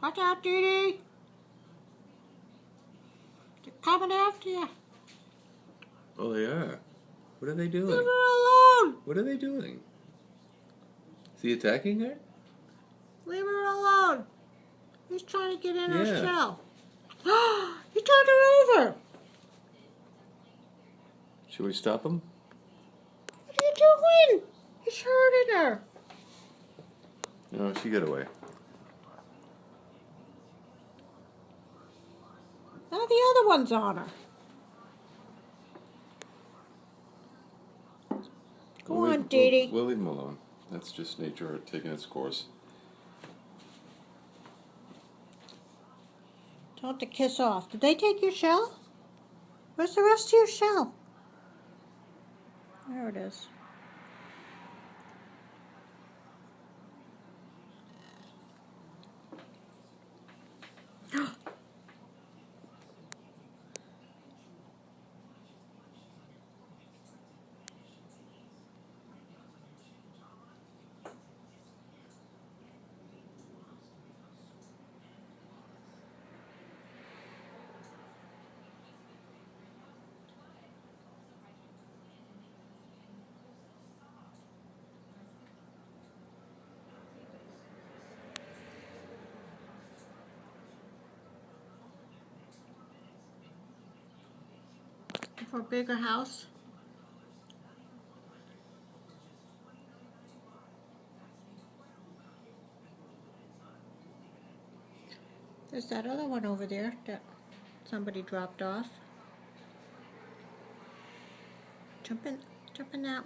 Watch out, Dee Dee. They're coming after you. Oh, they are. What are they doing? Leave her alone. What are they doing? Is he attacking her? Leave her alone. He's trying to get in her Yeah. shell. He turned her over. Should we stop him? What are you doing? He's hurting her. No, she got away. Now the other one's on her. Go on, Dee Dee. We'll leave him alone. That's just nature taking its course. Tell it to kiss off. Did they take your shell? Where's the rest of your shell? There it is. For a bigger house. There's that other one over there that somebody dropped off. Jump in that one.